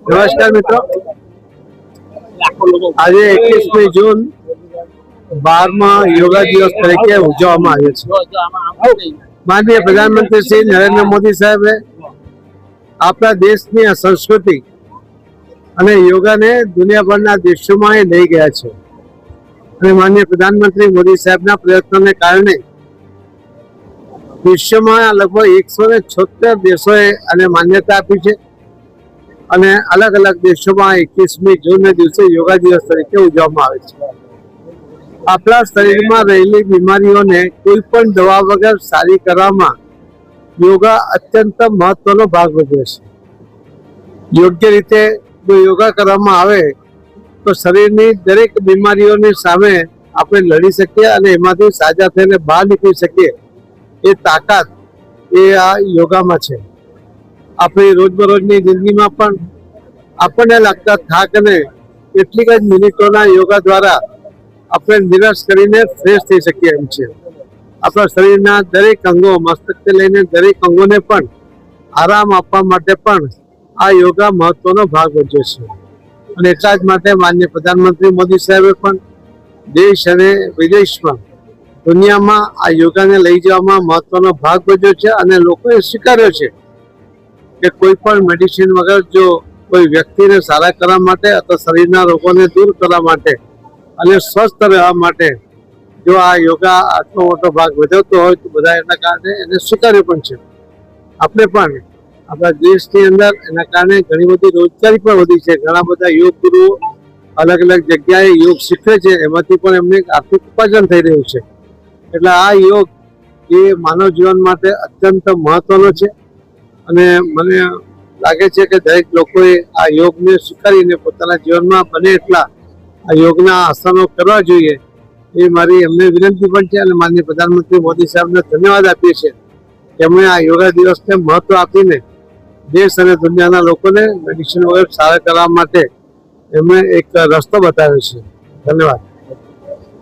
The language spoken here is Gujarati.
નમસ્કાર મિત્રો, આજે 21મી જૂન 12મા યોગા દિવસ તરીકે ઉજવવામાં આવ્યો છે। માનનીય પ્રધાનમંત્રી શ્રી નરેન્દ્ર મોદી સાહેબે આપણા દેશની આ સંસ્કૃતિ અને યોગાને દુનિયાભરના દેશોમાં લઈ ગયા છે અને માનનીય પ્રધાનમંત્રી મોદી સાહેબના પ્રયત્નોને કારણે વિશ્વમાં લગભગ 176 દેશોએ આને માન્યતા આપી છે અને અલગ અલગ દેશોમાં 21મી જૂનના દિવસે યોગા દિવસ તરીકે ઉજવવામાં આવે છે। આપણા શરીરમાં રહેલી બીમારીઓને કોઈ પણ દવા વગર સારી કરવામાં યોગા અત્યંત મહત્વનો ભાગ ભજવે છે। યોગ્ય રીતે જો યોગા કરવામાં આવે તો શરીરની દરેક બીમારીઓની સામે આપણે લડી શકીએ અને એમાંથી સાજા થઈને બહાર નીકળી શકીએ। એ તાકાત એ આ યોગામાં છે। આપણી રોજબરોજની જિંદગીમાં પણ આપણને લાગતા થાકને કેટલીક જ મિનિટોના યોગા દ્વારા આપણે નિરાશ કરીને ફ્રેશ થઈ શકીએ એમ છે। આપણા શરીરના દરેક અંગો, મસ્તકથી લઈને દરેક અંગોને પણ આરામ આપવા માટે પણ આ યોગા મહત્વનો ભાગ ભજવે છે અને એટલા જ માટે માનનીય પ્રધાનમંત્રી મોદી સાહેબે પણ દેશ અને વિદેશમાં દુનિયામાં આ યોગાને લઈ જવામાં મહત્વનો ભાગ ભજવ્યો છે અને લોકોએ સ્વીકાર્યો છે કે કોઈ પણ મેડિસિન વગર જો કોઈ વ્યક્તિને સારા કરવા માટે અથવા શરીરના રોગોને દૂર કરવા માટે અને સ્વસ્થ રહેવા માટે જો આ યોગા આટલો મોટો ભાગ ભજવતો હોય તો બધા એના કારણે એને સ્વીકાર્યું પણ છે। આપણે પણ આપણા દેશની અંદર એના કારણે ઘણી બધી રોજગારી પણ વધી છે। ઘણા બધા યોગ ગુરુઓ અલગ અલગ જગ્યાએ યોગ શીખવે છે, એમાંથી પણ એમને આર્થિક ઉપાર્જન થઈ રહ્યું છે। એટલે આ યોગ એ માનવ જીવન માટે અત્યંત મહત્વનો છે અને મને લાગે છે કે દરેક લોકોએ આ યોગને સ્વીકારીને પોતાના જીવનમાં બને એટલા આ યોગના આસનો કરવા જોઈએ એ મારી એમને વિનંતી પણ છે અને માનનીય પ્રધાનમંત્રી મોદી સાહેબને ધન્યવાદ આપીએ છીએ કે એમણે આ યોગા દિવસને મહત્વ આપીને દેશ અને દુનિયાના લોકોને મેડિસિન વગર સારા કરવા માટે એમણે એક રસ્તો બતાવ્યો છે। ધન્યવાદ।